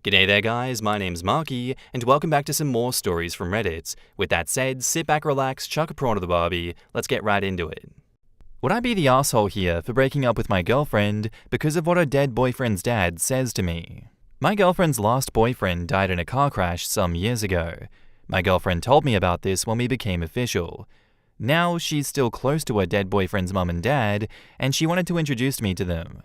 G'day there guys, my name's Marky, and welcome back to some more stories from Reddit. With that said, sit back, relax, chuck a prawn to the barbie, let's get right into it. Would I be the asshole here for breaking up with my girlfriend because of what her dead boyfriend's dad says to me? My girlfriend's last boyfriend died in a car crash some years ago. My girlfriend told me about this when we became official. Now she's still close to her dead boyfriend's mum and dad, and she wanted to introduce me to them.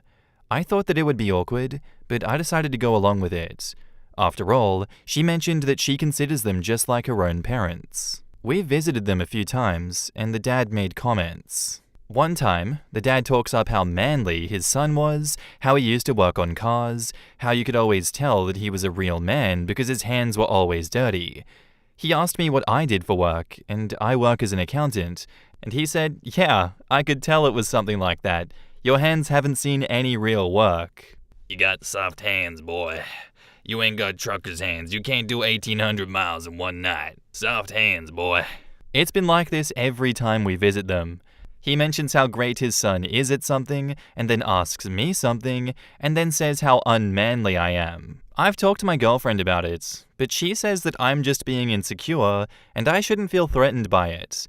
I thought that it would be awkward, but I decided to go along with it. After all, she mentioned that she considers them just like her own parents. We visited them a few times, and the dad made comments. One time, the dad talks up how manly his son was, how he used to work on cars, how you could always tell that he was a real man because his hands were always dirty. He asked me what I did for work, and I work as an accountant, and he said, yeah, I could tell it was something like that. Your hands haven't seen any real work. You got soft hands, boy. You ain't got trucker's hands. You can't do 1,800 miles in one night. Soft hands, boy. It's been like this every time we visit them. He mentions how great his son is at something, and then asks me something, and then says how unmanly I am. I've talked to my girlfriend about it, but she says that I'm just being insecure, and I shouldn't feel threatened by it.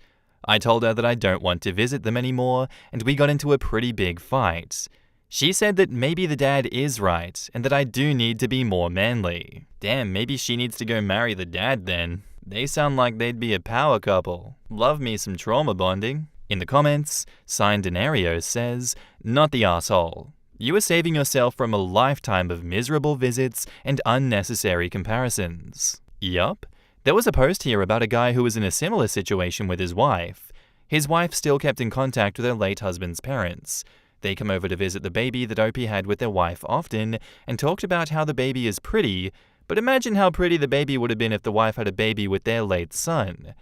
I told her that I don't want to visit them anymore, and we got into a pretty big fight. She said that maybe the dad is right, and that I do need to be more manly. Damn, maybe she needs to go marry the dad then. They sound like they'd be a power couple. Love me some trauma bonding. In the comments, Signed Denario says, not the asshole. You are saving yourself from a lifetime of miserable visits and unnecessary comparisons. Yup. There was a post here about a guy who was in a similar situation with his wife. His wife still kept in contact with her late husband's parents. They come over to visit the baby that Opie had with their wife often and talked about how the baby is pretty, but imagine how pretty the baby would have been if the wife had a baby with their late son.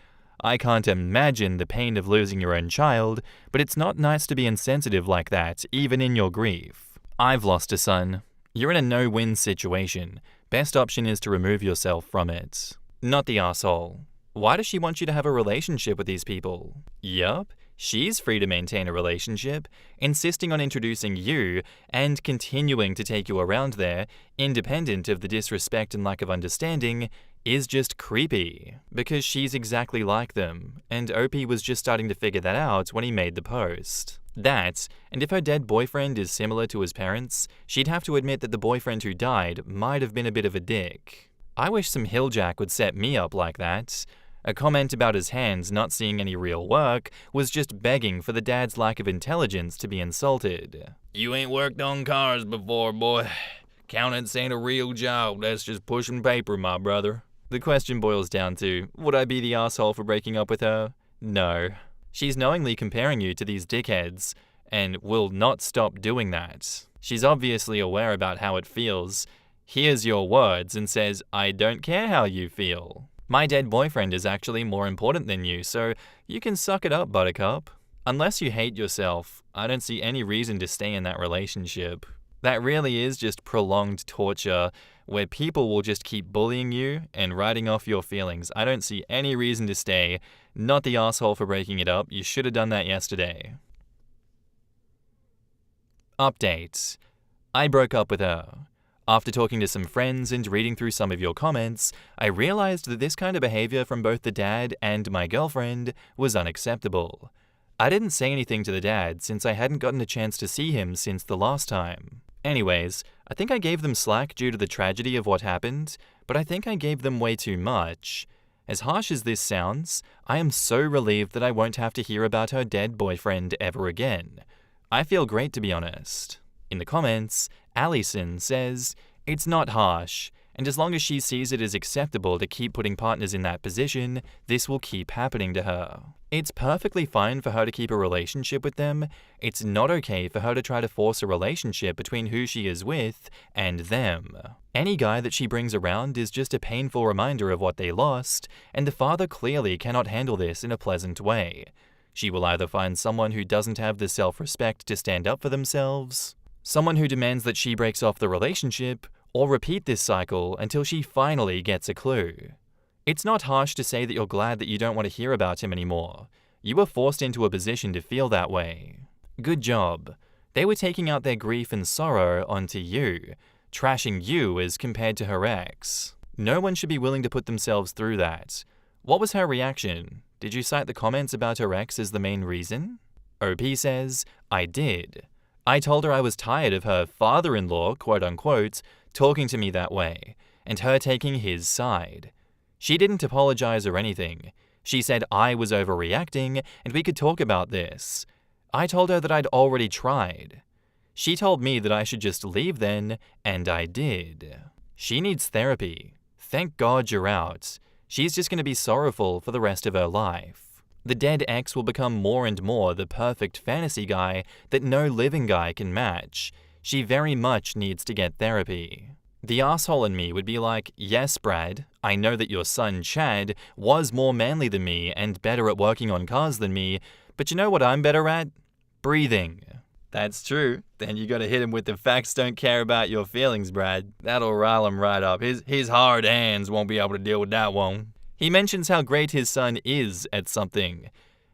I can't imagine the pain of losing your own child, but it's not nice to be insensitive like that, even in your grief. I've lost a son. You're in a no-win situation. Best option is to remove yourself from it. Not the asshole. Why does she want you to have a relationship with these people? Yup, she's free to maintain a relationship, insisting on introducing you and continuing to take you around there, independent of the disrespect and lack of understanding, is just creepy. Because she's exactly like them, and Opie was just starting to figure that out when he made the post. That, and if her dead boyfriend is similar to his parents, she'd have to admit that the boyfriend who died might have been a bit of a dick. I wish some hilljack would set me up like that. A comment about his hands not seeing any real work was just begging for the dad's lack of intelligence to be insulted. You ain't worked on cars before, boy. Accountants ain't a real job. That's just pushing paper, my brother. The question boils down to, would I be the asshole for breaking up with her? No. She's knowingly comparing you to these dickheads, and will not stop doing that. She's obviously aware about how it feels, hears your words and says, I don't care how you feel. My dead boyfriend is actually more important than you, so you can suck it up, buttercup. Unless you hate yourself, I don't see any reason to stay in that relationship. That really is just prolonged torture, where people will just keep bullying you and writing off your feelings. I don't see any reason to stay. Not the asshole for breaking it up. You should have done that yesterday. Update. I broke up with her. After talking to some friends and reading through some of your comments, I realized that this kind of behavior from both the dad and my girlfriend was unacceptable. I didn't say anything to the dad since I hadn't gotten a chance to see him since the last time. Anyways, I think I gave them slack due to the tragedy of what happened, but I think I gave them way too much. As harsh as this sounds, I am so relieved that I won't have to hear about her dead boyfriend ever again. I feel great, to be honest. In the comments, Allison says, it's not harsh, and as long as she sees it as acceptable to keep putting partners in that position, this will keep happening to her. It's perfectly fine for her to keep a relationship with them. It's not okay for her to try to force a relationship between who she is with and them. Any guy that she brings around is just a painful reminder of what they lost, and the father clearly cannot handle this in a pleasant way. She will either find someone who doesn't have the self-respect to stand up for themselves, someone who demands that she breaks off the relationship, or repeat this cycle until she finally gets a clue. It's not harsh to say that you're glad that you don't want to hear about him anymore. You were forced into a position to feel that way. Good job. They were taking out their grief and sorrow onto you. trashing you as compared to her ex. No one should be willing to put themselves through that. What was her reaction? Did you cite the comments about her ex as the main reason? OP says, I did. I told her I was tired of her father-in-law, quote unquote, talking to me that way, and her taking his side. She didn't apologize or anything. She said I was overreacting and we could talk about this. I told her that I'd already tried. She told me that I should just leave then, and I did. She needs therapy. Thank God you're out. She's just going to be sorrowful for the rest of her life. The dead ex will become more and more the perfect fantasy guy that no living guy can match. She very much needs to get therapy. The asshole in me would be like, yes, Brad, I know that your son Chad was more manly than me and better at working on cars than me, but you know what I'm better at? Breathing. That's true. Then you gotta hit him with the facts don't care about your feelings, Brad. That'll rile him right up. His hard hands won't be able to deal with that one. He mentions how great his son is at something.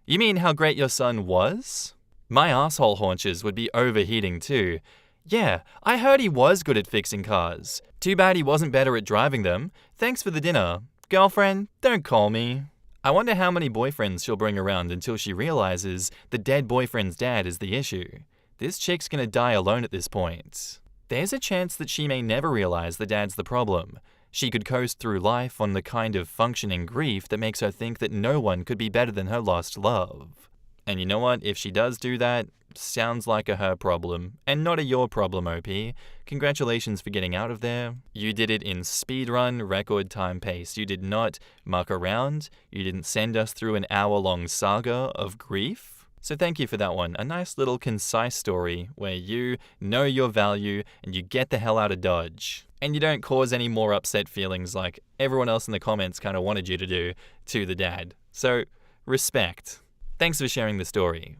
You mean how great your son was? My asshole haunches would be overheating too. Yeah, I heard he was good at fixing cars. Too bad he wasn't better at driving them. Thanks for the dinner. Girlfriend, don't call me. I wonder how many boyfriends she'll bring around until she realizes the dead boyfriend's dad is the issue. This chick's gonna die alone at this point. There's a chance that she may never realize the dad's the problem. She could coast through life on the kind of functioning grief that makes her think that no one could be better than her lost love. And you know what? If she does do that, sounds like a her problem, and not a your problem, OP. Congratulations for getting out of there. You did it in speedrun, record time pace. You did not muck around. You didn't send us through an hour-long saga of grief. So thank you for that one. A nice little concise story where you know your value and you get the hell out of Dodge. And you don't cause any more upset feelings like everyone else in the comments kind of wanted you to do to the dad. So, respect. Thanks for sharing the story.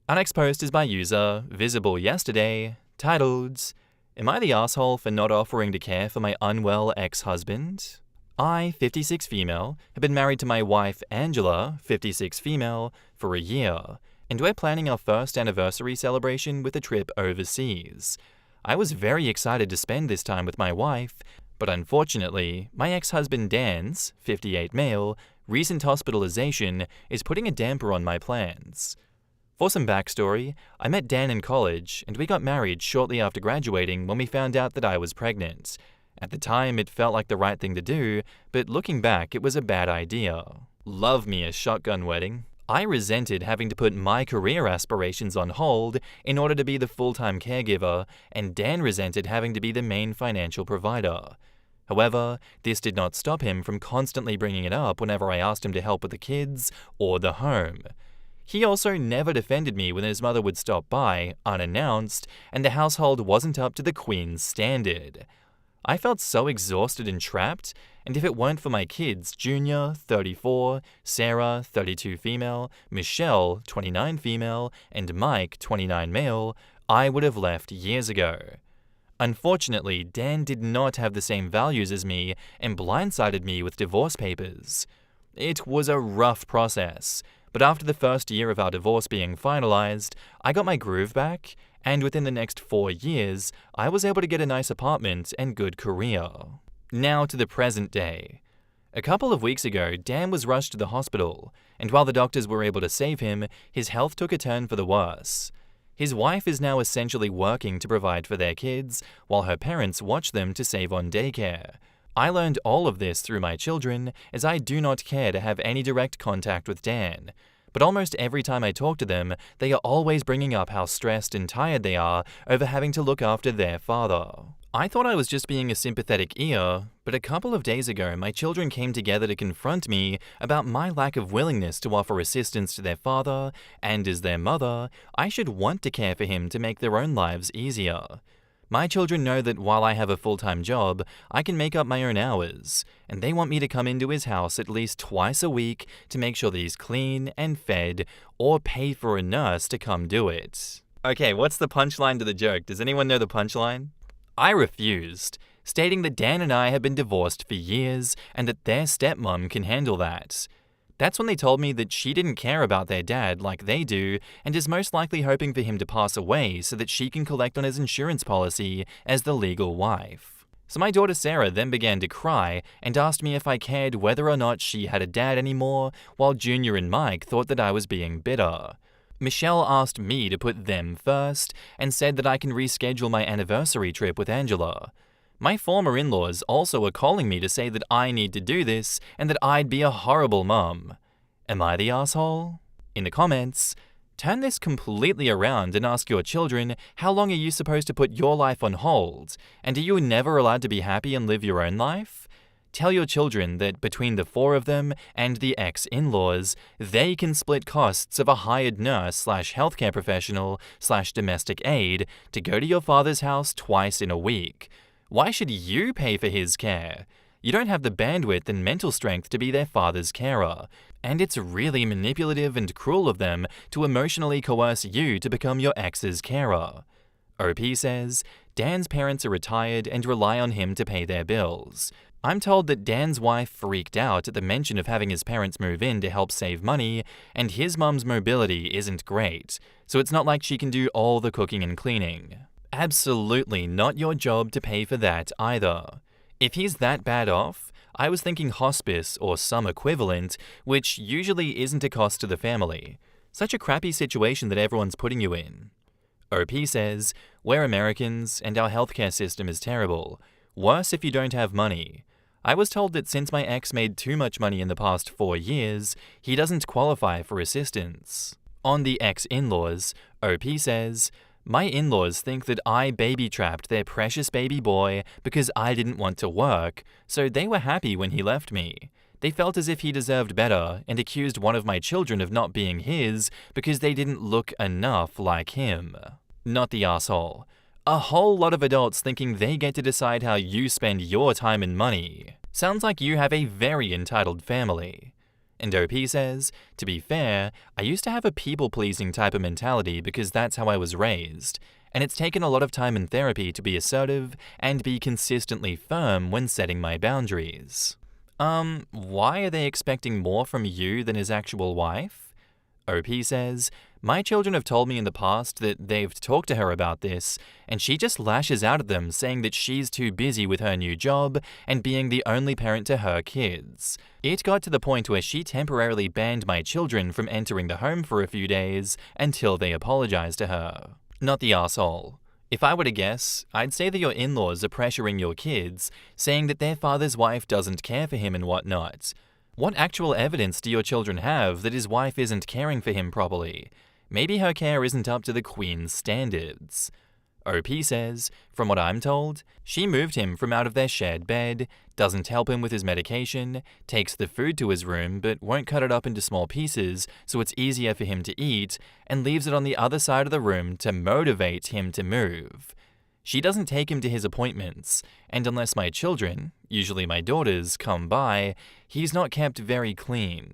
Our next post is by user Visible Yesterday, titled, Am I the asshole for not offering to care for my unwell ex-husband? I, 56 female, have been married to my wife Angela, 56 female, for a year, and we're planning our first anniversary celebration with a trip overseas. I was very excited to spend this time with my wife, but unfortunately, my ex-husband Dan's, 58 male, recent hospitalization is putting a damper on my plans. For some backstory, I met Dan in college, and we got married shortly after graduating when we found out that I was pregnant. At the time, it felt like the right thing to do, but looking back, it was a bad idea. Love me a shotgun wedding. I resented having to put my career aspirations on hold in order to be the full-time caregiver, and Dan resented having to be the main financial provider. However, this did not stop him from constantly bringing it up whenever I asked him to help with the kids or the home. He also never defended me when his mother would stop by, unannounced, and the household wasn't up to the Queen's standard. I felt so exhausted and trapped, and if it weren't for my kids, Junior, 34, Sarah, 32 female, Michelle, 29 female, and Mike, 29 male, I would have left years ago. Unfortunately, Dan did not have the same values as me and blindsided me with divorce papers. It was a rough process, but after the first year of our divorce being finalized, I got my groove back, and within the next 4 years, I was able to get a nice apartment and good career. Now to the present day. A couple of weeks ago, Dan was rushed to the hospital, and while the doctors were able to save him, his health took a turn for the worse. His wife is now essentially working to provide for their kids, while her parents watch them to save on daycare. I learned all of this through my children, as I do not care to have any direct contact with Dan. But almost every time I talk to them, they are always bringing up how stressed and tired they are over having to look after their father. I thought I was just being a sympathetic ear, but a couple of days ago my children came together to confront me about my lack of willingness to offer assistance to their father, and as their mother, I should want to care for him to make their own lives easier. My children know that while I have a full-time job, I can make up my own hours, and they want me to come into his house at least twice a week to make sure that he's clean and fed, or pay for a nurse to come do it. Okay, what's the punchline to the joke? Does anyone know the punchline? I refused, stating that Dan and I had been divorced for years and that their stepmom can handle that. That's when they told me that she didn't care about their dad like they do and is most likely hoping for him to pass away so that she can collect on his insurance policy as the legal wife. So my daughter Sarah then began to cry and asked me if I cared whether or not she had a dad anymore, while Junior and Mike thought that I was being bitter. Michelle asked me to put them first and said that I can reschedule my anniversary trip with Angela. My former in-laws also are calling me to say that I need to do this and that I'd be a horrible mum. Am I the asshole? In the comments, turn this completely around and ask your children how long are you supposed to put your life on hold, and are you never allowed to be happy and live your own life? Tell your children that between the 4 of them and the ex-in-laws, they can split costs of a hired nurse/healthcare professional/domestic aid to go to your father's house twice in a week. Why should you pay for his care? You don't have the bandwidth and mental strength to be their father's carer, and it's really manipulative and cruel of them to emotionally coerce you to become your ex's carer. OP says, Dan's parents are retired and rely on him to pay their bills. I'm told that Dan's wife freaked out at the mention of having his parents move in to help save money, and his mum's mobility isn't great, so it's not like she can do all the cooking and cleaning. Absolutely not your job to pay for that either. If he's that bad off, I was thinking hospice or some equivalent, which usually isn't a cost to the family. Such a crappy situation that everyone's putting you in. OP says, we're Americans and our healthcare system is terrible. Worse if you don't have money. I was told that since my ex made too much money in the past 4 years, he doesn't qualify for assistance. On the ex-in-laws, OP says, my in-laws think that I baby-trapped their precious baby boy because I didn't want to work, so they were happy when he left me. They felt as if he deserved better and accused one of my children of not being his because they didn't look enough like him. Not the asshole. A whole lot of adults thinking they get to decide how you spend your time and money. Sounds like you have a very entitled family. And OP says, to be fair, I used to have a people-pleasing type of mentality because that's how I was raised, and it's taken a lot of time in therapy to be assertive and be consistently firm when setting my boundaries. Why are they expecting more from you than his actual wife? OP says, my children have told me in the past that they've talked to her about this, and she just lashes out at them saying that she's too busy with her new job and being the only parent to her kids. It got to the point where she temporarily banned my children from entering the home for a few days until they apologized to her. Not the asshole. If I were to guess, I'd say that your in-laws are pressuring your kids, saying that their father's wife doesn't care for him and whatnot. What actual evidence do your children have that his wife isn't caring for him properly? Maybe her care isn't up to the Queen's standards. OP says, from what I'm told, she moved him from out of their shared bed, doesn't help him with his medication, takes the food to his room but won't cut it up into small pieces so it's easier for him to eat, and leaves it on the other side of the room to motivate him to move. She doesn't take him to his appointments, and unless my children, usually my daughters, come by, he's not kept very clean.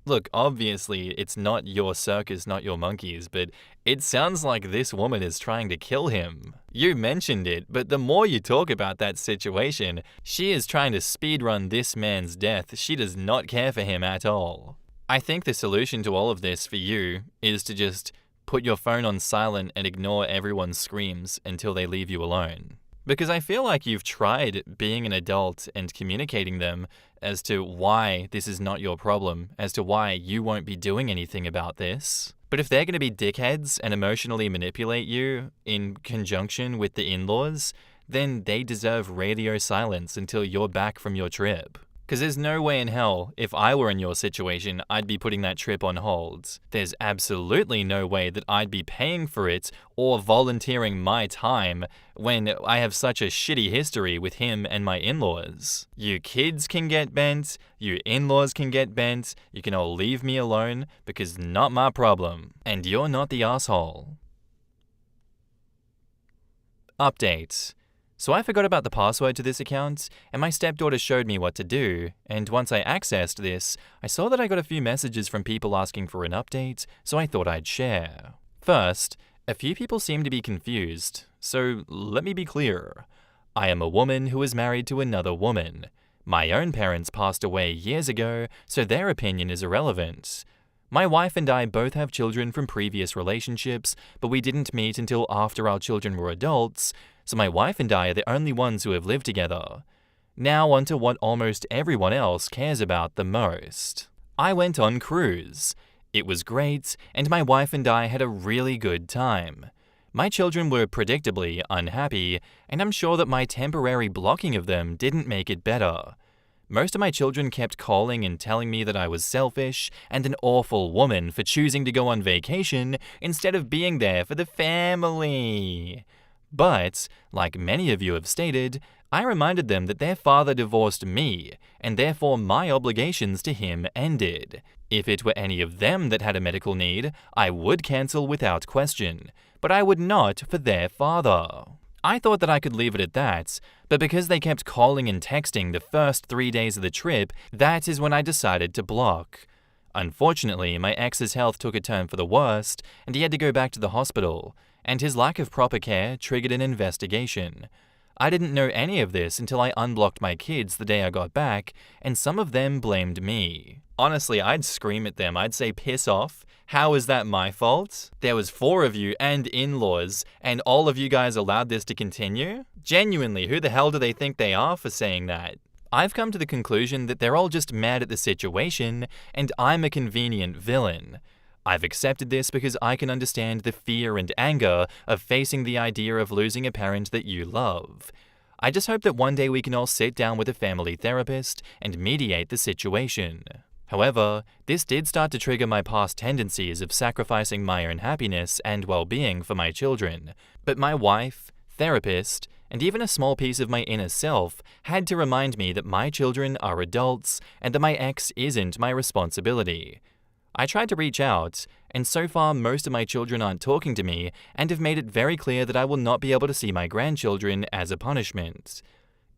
Look, obviously, it's not your circus, not your monkeys, but it sounds like this woman is trying to kill him. You mentioned it, but the more you talk about that situation, she is trying to speedrun this man's death. She does not care for him at all. I think the solution to all of this for you is to just put your phone on silent and ignore everyone's screams until they leave you alone. Because I feel like you've tried being an adult and communicating them as to why this is not your problem, as to why you won't be doing anything about this. But if they're going to be dickheads and emotionally manipulate you in conjunction with the in-laws, then they deserve radio silence until you're back from your trip. Because there's no way in hell, if I were in your situation, I'd be putting that trip on hold. There's absolutely no way that I'd be paying for it or volunteering my time when I have such a shitty history with him and my in-laws. You kids can get bent, you in-laws can get bent, you can all leave me alone because not my problem. And you're not the asshole. Update. So I forgot about the password to this account, and my stepdaughter showed me what to do, and once I accessed this, I saw that I got a few messages from people asking for an update, so I thought I'd share. First, a few people seem to be confused, so let me be clear. I am a woman who is married to another woman. My own parents passed away years ago, so their opinion is irrelevant. My wife and I both have children from previous relationships, but we didn't meet until after our children were adults, so my wife and I are the only ones who have lived together. Now onto what almost everyone else cares about the most. I went on cruise. It was great, and my wife and I had a really good time. My children were predictably unhappy, and I'm sure that my temporary blocking of them didn't make it better. Most of my children kept calling and telling me that I was selfish and an awful woman for choosing to go on vacation instead of being there for the family. But, like many of you have stated, I reminded them that their father divorced me, and therefore my obligations to him ended. If it were any of them that had a medical need, I would cancel without question, but I would not for their father. I thought that I could leave it at that, but because they kept calling and texting the first 3 days of the trip, that is when I decided to block. Unfortunately, my ex's health took a turn for the worst, and he had to go back to the hospital, and his lack of proper care triggered an investigation. I didn't know any of this until I unblocked my kids the day I got back, and some of them blamed me. Honestly, I'd scream at them. I'd say, piss off. How is that my fault? There was 4 of you and in-laws, and all of you guys allowed this to continue? Genuinely, who the hell do they think they are for saying that? I've come to the conclusion that they're all just mad at the situation, and I'm a convenient villain. I've accepted this because I can understand the fear and anger of facing the idea of losing a parent that you love. I just hope that one day we can all sit down with a family therapist and mediate the situation. However, this did start to trigger my past tendencies of sacrificing my own happiness and well-being for my children. But my wife, therapist, and even a small piece of my inner self had to remind me that my children are adults and that my ex isn't my responsibility. I tried to reach out, and so far most of my children aren't talking to me and have made it very clear that I will not be able to see my grandchildren as a punishment.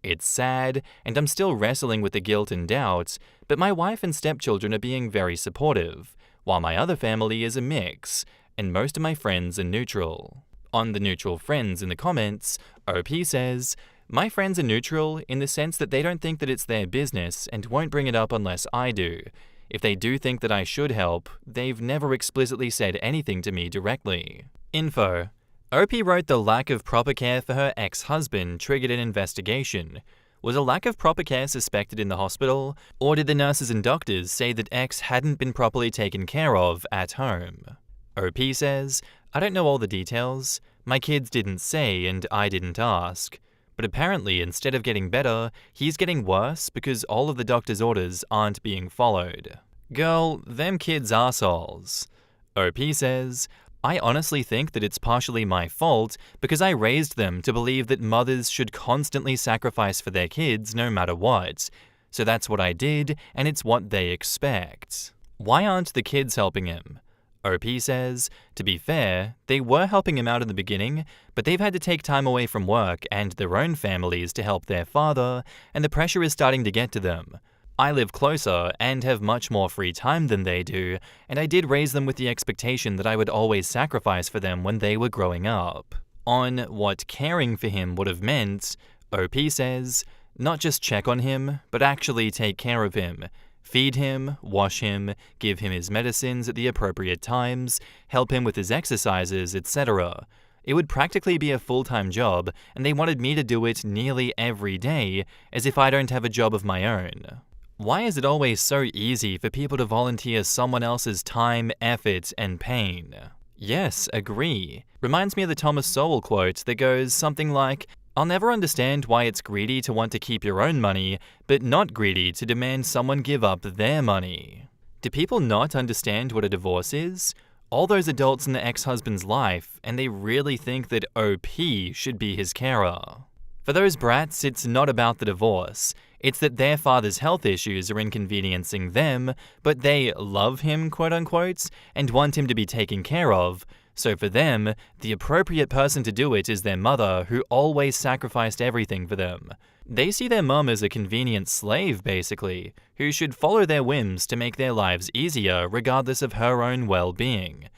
It's sad, and I'm still wrestling with the guilt and doubt, but my wife and stepchildren are being very supportive, while my other family is a mix, and most of my friends are neutral. On the neutral friends in the comments, OP says, "My friends are neutral in the sense that they don't think that it's their business and won't bring it up unless I do. If they do think that I should help, they've never explicitly said anything to me directly." Info. OP wrote the lack of proper care for her ex-husband triggered an investigation. Was a lack of proper care suspected in the hospital, or did the nurses and doctors say that X hadn't been properly taken care of at home? OP says, "I don't know all the details. My kids didn't say and I didn't ask. But apparently, instead of getting better, he's getting worse because all of the doctor's orders aren't being followed." Girl, them kids arseholes. OP says, "I honestly think that it's partially my fault because I raised them to believe that mothers should constantly sacrifice for their kids no matter what. So that's what I did, and it's what they expect." Why aren't the kids helping him? OP says, "To be fair, they were helping him out in the beginning, but they've had to take time away from work and their own families to help their father, and the pressure is starting to get to them. I live closer and have much more free time than they do, and I did raise them with the expectation that I would always sacrifice for them when they were growing up." On what caring for him would have meant, OP says, "Not just check on him, but actually take care of him. Feed him, wash him, give him his medicines at the appropriate times, help him with his exercises, etc. It would practically be a full-time job, and they wanted me to do it nearly every day, as if I don't have a job of my own. Why is it always so easy for people to volunteer someone else's time, effort, and pain?" Yes, agree. Reminds me of the Thomas Sowell quote that goes something like, "I'll never understand why it's greedy to want to keep your own money, but not greedy to demand someone give up their money." Do people not understand what a divorce is? All those adults in the ex-husband's life, and they really think that OP should be his carer. For those brats, it's not about the divorce. It's that their father's health issues are inconveniencing them, but they love him, quote-unquote, and want him to be taken care of. So for them, the appropriate person to do it is their mother, who always sacrificed everything for them. They see their mum as a convenient slave, basically, who should follow their whims to make their lives easier regardless of her own well-being.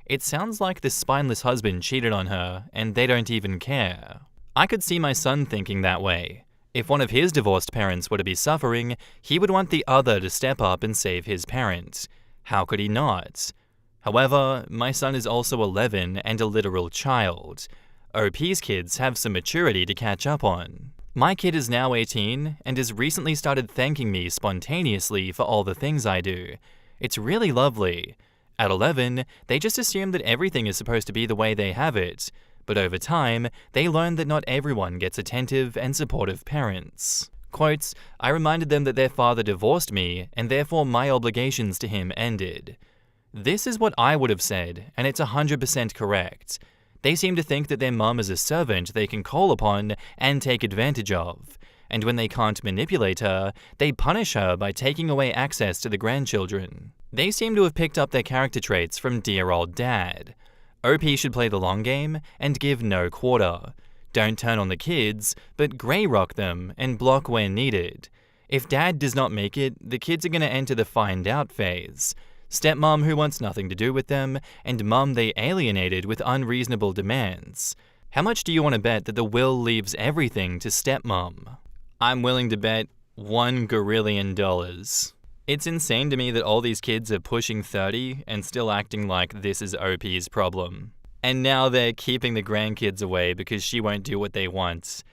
It sounds like the spineless husband cheated on her, and they don't even care. I could see my son thinking that way. If one of his divorced parents were to be suffering, he would want the other to step up and save his parent. How could he not? However, my son is also 11 and a literal child. OP's kids have some maturity to catch up on. My kid is now 18 and has recently started thanking me spontaneously for all the things I do. It's really lovely. At 11, they just assume that everything is supposed to be the way they have it. But over time, they learn that not everyone gets attentive and supportive parents. Quotes, I reminded them that their father divorced me, and therefore my obligations to him ended. This is what I would have said, and it's 100% correct. They seem to think that their mum is a servant they can call upon and take advantage of. And when they can't manipulate her, they punish her by taking away access to the grandchildren. They seem to have picked up their character traits from dear old dad. OP should play the long game and give no quarter. Don't turn on the kids, but grey rock them and block where needed. If dad does not make it, the kids are going to enter the find out phase. Stepmom who wants nothing to do with them, and mum they alienated with unreasonable demands. How much do you want to bet that the will leaves everything to stepmom? I'm willing to bet $1 gorillion. It's insane to me that all these kids are pushing 30 and still acting like this is OP's problem. And now they're keeping the grandkids away because she won't do what they want.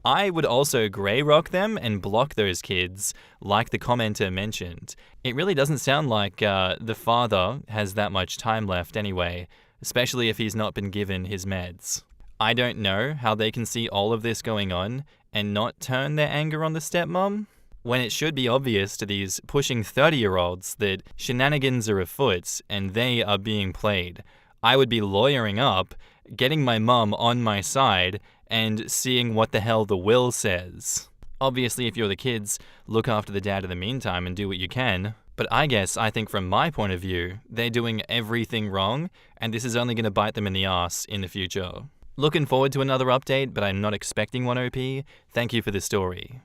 I would also grey rock them and block those kids, like the commenter mentioned. It really doesn't sound like the father has that much time left anyway, especially if he's not been given his meds. I don't know how they can see all of this going on and not turn their anger on the stepmom, when it should be obvious to these pushing 30-year-olds that shenanigans are afoot and they are being played. I would be lawyering up, getting my mum on my side, and seeing what the hell the will says. Obviously, if you're the kids, look after the dad in the meantime and do what you can. But I think from my point of view, they're doing everything wrong, and this is only going to bite them in the ass in the future. Looking forward to another update, but I'm not expecting one, OP. Thank you for the story.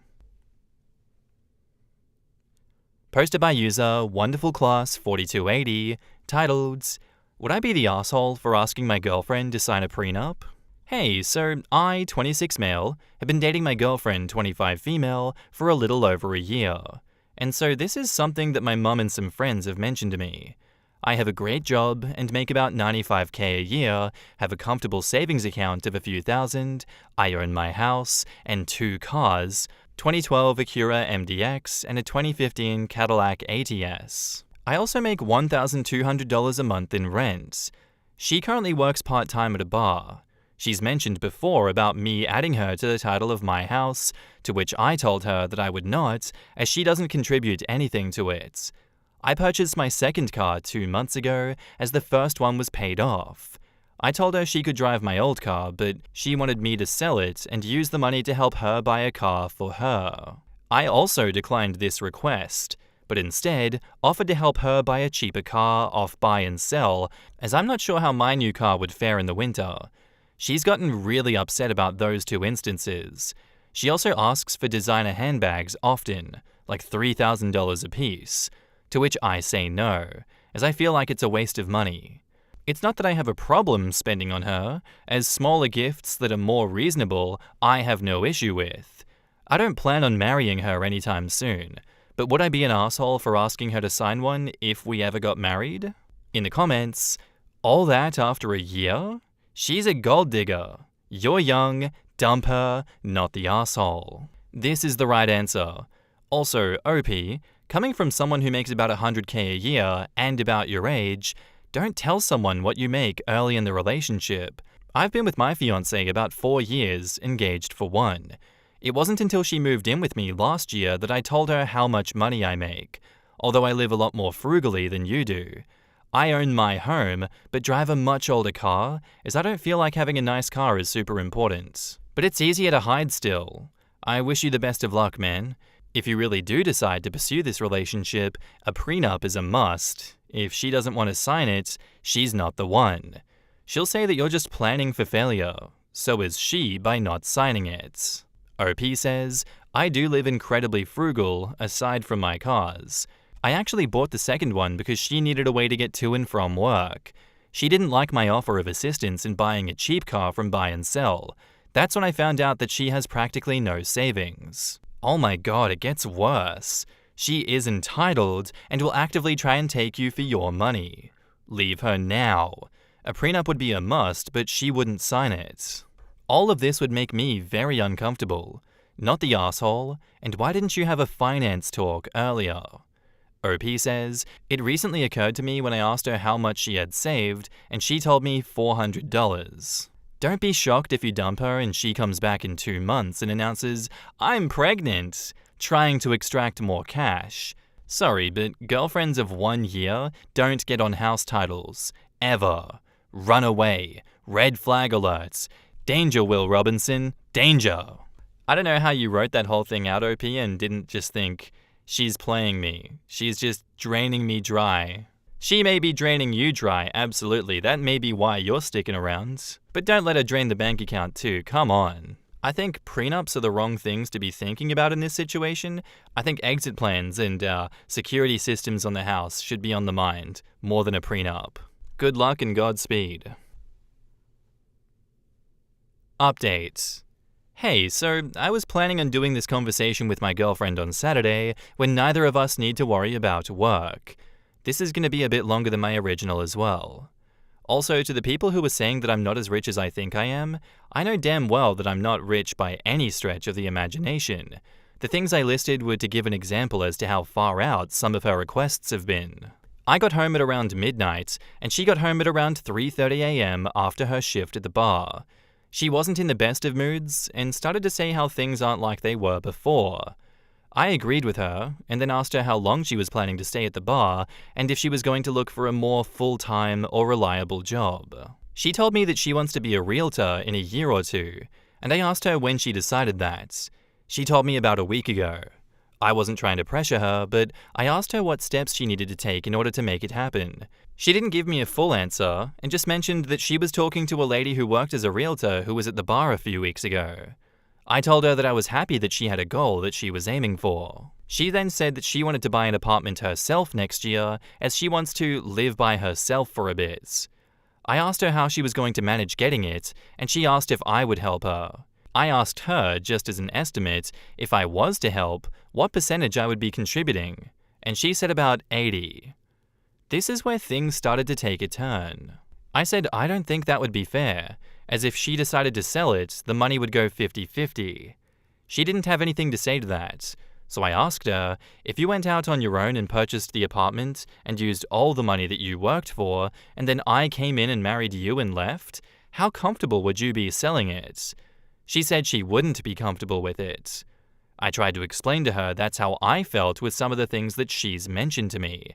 Posted by user WonderfulClass4280, titled, Would I be the asshole for asking my girlfriend to sign a prenup? Hey, so I, 26 male, have been dating my girlfriend, 25 female, for a little over a year. And so this is something that my mum and some friends have mentioned to me. I have a great job and make about $95K a year, have a comfortable savings account of a few thousand, I own my house, and 2 cars, 2012 Acura MDX and a 2015 Cadillac ATS. I also make $1,200 a month in rent. She currently works part-time at a bar. She's mentioned before about me adding her to the title of my house, to which I told her that I would not, as she doesn't contribute anything to it. I purchased my second car 2 months ago, as the first one was paid off. I told her she could drive my old car, but she wanted me to sell it and use the money to help her buy a car for her. I also declined this request, but instead offered to help her buy a cheaper car off buy and sell, as I'm not sure how my new car would fare in the winter. She's gotten really upset about those 2 instances. She also asks for designer handbags often, like $3,000 a piece, to which I say no, as I feel like it's a waste of money. It's not that I have a problem spending on her, as smaller gifts that are more reasonable I have no issue with. I don't plan on marrying her anytime soon, but would I be an asshole for asking her to sign one if we ever got married? In the comments, all that after a year? She's a gold digger. You're young, dump her, not the asshole. This is the right answer. Also, OP, coming from someone who makes about $100K a year and about your age, don't tell someone what you make early in the relationship. I've been with my fiancée about 4 years, engaged for 1. It wasn't until she moved in with me last year that I told her how much money I make, although I live a lot more frugally than you do. I own my home, but drive a much older car, as I don't feel like having a nice car is super important. But it's easier to hide still. I wish you the best of luck, man. If you really do decide to pursue this relationship, a prenup is a must. If she doesn't want to sign it, she's not the one. She'll say that you're just planning for failure. So is she by not signing it. OP says, I do live incredibly frugal, aside from my cars. I actually bought the second one because she needed a way to get to and from work. She didn't like my offer of assistance in buying a cheap car from buy and sell. That's when I found out that she has practically no savings. Oh my god, it gets worse. She is entitled and will actively try and take you for your money. Leave her now. A prenup would be a must, but she wouldn't sign it. All of this would make me very uncomfortable. Not the asshole, and why didn't you have a finance talk earlier? OP says, it recently occurred to me when I asked her how much she had saved, and she told me $400. Don't be shocked if you dump her and she comes back in 2 months and announces, I'm pregnant, trying to extract more cash. Sorry, but girlfriends of 1 year don't get on house titles. Ever. Run away. Red flag alerts. Danger, Will Robinson. Danger. I don't know how you wrote that whole thing out, OP, and didn't just think, she's playing me. She's just draining me dry. She may be draining you dry, absolutely. That may be why you're sticking around. But don't let her drain the bank account too, come on. I think prenups are the wrong things to be thinking about in this situation. I think exit plans and security systems on the house should be on the mind, more than a prenup. Good luck and Godspeed. Update. Hey, so I was planning on doing this conversation with my girlfriend on Saturday when neither of us need to worry about work. This is going to be a bit longer than my original as well. Also, to the people who were saying that I'm not as rich as I think I am, I know damn well that I'm not rich by any stretch of the imagination. The things I listed were to give an example as to how far out some of her requests have been. I got home at around midnight, and she got home at around 3:30 a.m. after her shift at the bar. She wasn't in the best of moods, and started to say how things aren't like they were before. I agreed with her, and then asked her how long she was planning to stay at the bar, and if she was going to look for a more full-time or reliable job. She told me that she wants to be a realtor in a year or two, and I asked her when she decided that. She told me about a week ago. I wasn't trying to pressure her, but I asked her what steps she needed to take in order to make it happen. She didn't give me a full answer, and just mentioned that she was talking to a lady who worked as a realtor who was at the bar a few weeks ago. I told her that I was happy that she had a goal that she was aiming for. She then said that she wanted to buy an apartment herself next year, as she wants to live by herself for a bit. I asked her how she was going to manage getting it, and she asked if I would help her. I asked her, just as an estimate, if I was to help, what percentage I would be contributing, and she said about 80. This is where things started to take a turn. I said I don't think that would be fair, as if she decided to sell it, the money would go 50-50. She didn't have anything to say to that, so I asked her, if you went out on your own and purchased the apartment and used all the money that you worked for, and then I came in and married you and left, how comfortable would you be selling it? She said she wouldn't be comfortable with it. I tried to explain to her that's how I felt with some of the things that she's mentioned to me.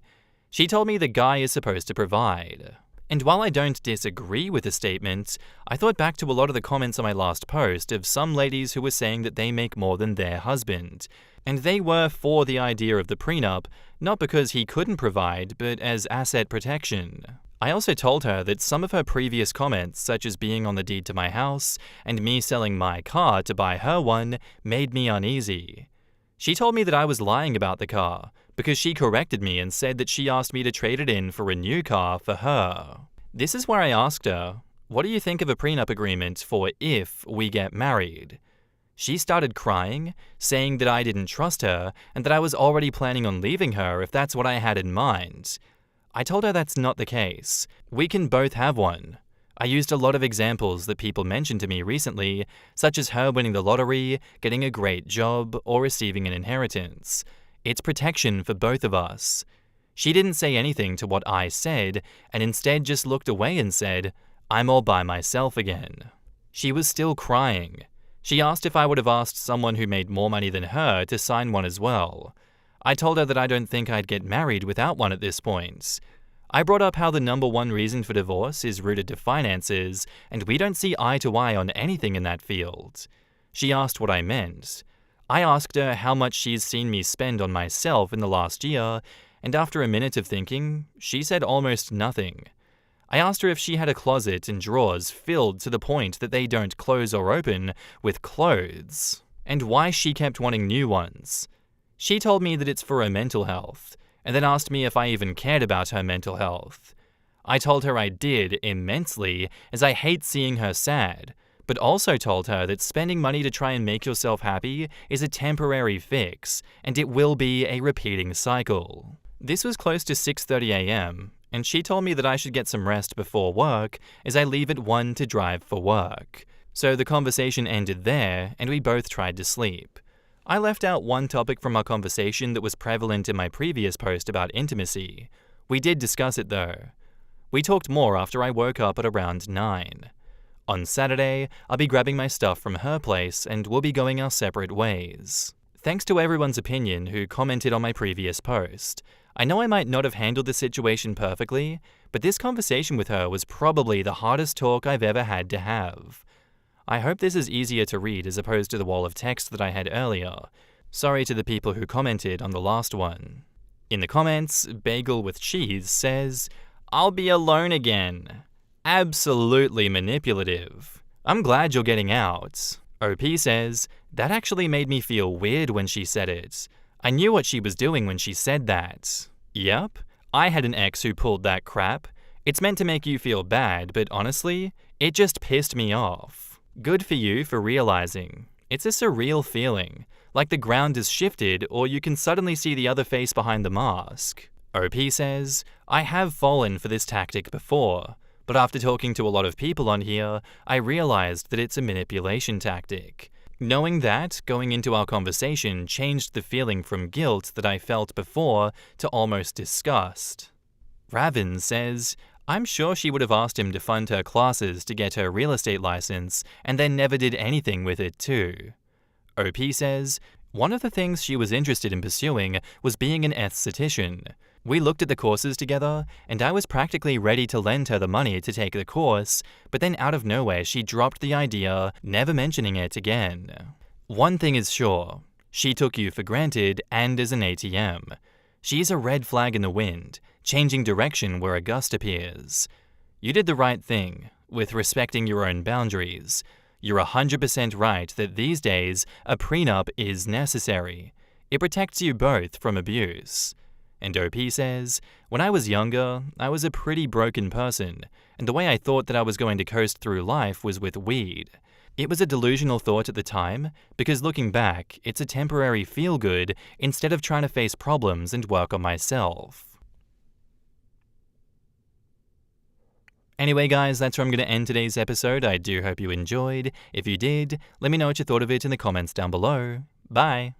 She told me the guy is supposed to provide. And while I don't disagree with the statement, I thought back to a lot of the comments on my last post of some ladies who were saying that they make more than their husband. And they were for the idea of the prenup, not because he couldn't provide, but as asset protection. I also told her that some of her previous comments, such as being on the deed to my house and me selling my car to buy her one, made me uneasy. She told me that I was lying about the car, because she corrected me and said that she asked me to trade it in for a new car for her. This is where I asked her, what do you think of a prenup agreement for if we get married? She started crying, saying that I didn't trust her and that I was already planning on leaving her if that's what I had in mind. I told her that's not the case. We can both have one. I used a lot of examples that people mentioned to me recently, such as her winning the lottery, getting a great job, or receiving an inheritance. It's protection for both of us. She didn't say anything to what I said, and instead just looked away and said, I'm all by myself again. She was still crying. She asked if I would have asked someone who made more money than her to sign one as well. I told her that I don't think I'd get married without one at this point. I brought up how the number one reason for divorce is rooted to finances, and we don't see eye to eye on anything in that field. She asked what I meant. I asked her how much she's seen me spend on myself in the last year, and after a minute of thinking, she said almost nothing. I asked her if she had a closet and drawers filled to the point that they don't close or open with clothes, and why she kept wanting new ones. She told me that it's for her mental health, and then asked me if I even cared about her mental health. I told her I did immensely, as I hate seeing her sad, but also told her that spending money to try and make yourself happy is a temporary fix, and it will be a repeating cycle. This was close to 6:30 a.m., and she told me that I should get some rest before work as I leave at 1 to drive for work. So the conversation ended there, and we both tried to sleep. I left out one topic from our conversation that was prevalent in my previous post about intimacy. We did discuss it though. We talked more after I woke up at around 9. On Saturday, I'll be grabbing my stuff from her place and we'll be going our separate ways. Thanks to everyone's opinion who commented on my previous post. I know I might not have handled the situation perfectly, but this conversation with her was probably the hardest talk I've ever had to have. I hope this is easier to read as opposed to the wall of text that I had earlier. Sorry to the people who commented on the last one. In the comments, Bagel with Cheese says, "I'll be alone again." Absolutely manipulative. I'm glad you're getting out. OP says, "That actually made me feel weird when she said it. I knew what she was doing when she said that." Yep, I had an ex who pulled that crap. It's meant to make you feel bad, but honestly, it just pissed me off. Good for you for realizing. It's a surreal feeling, like the ground has shifted or you can suddenly see the other face behind the mask. OP says, "I have fallen for this tactic before, but after talking to a lot of people on here, I realized that it's a manipulation tactic. Knowing that, going into our conversation changed the feeling from guilt that I felt before to almost disgust." Raven says, "I'm sure she would have asked him to fund her classes to get her real estate license and then never did anything with it too." OP says, "One of the things she was interested in pursuing was being an esthetician. We looked at the courses together, and I was practically ready to lend her the money to take the course, but then out of nowhere she dropped the idea, never mentioning it again. One thing is sure, she took you for granted and as an ATM. She's a red flag in the wind, changing direction where a gust appears. You did the right thing, with respecting your own boundaries. You're 100% right that these days, a prenup is necessary. It protects you both from abuse." And OP says, "When I was younger, I was a pretty broken person, and the way I thought that I was going to coast through life was with weed. It was a delusional thought at the time, because looking back, it's a temporary feel-good instead of trying to face problems and work on myself." Anyway guys, that's where I'm going to end today's episode. I do hope you enjoyed. If you did, let me know what you thought of it in the comments down below. Bye!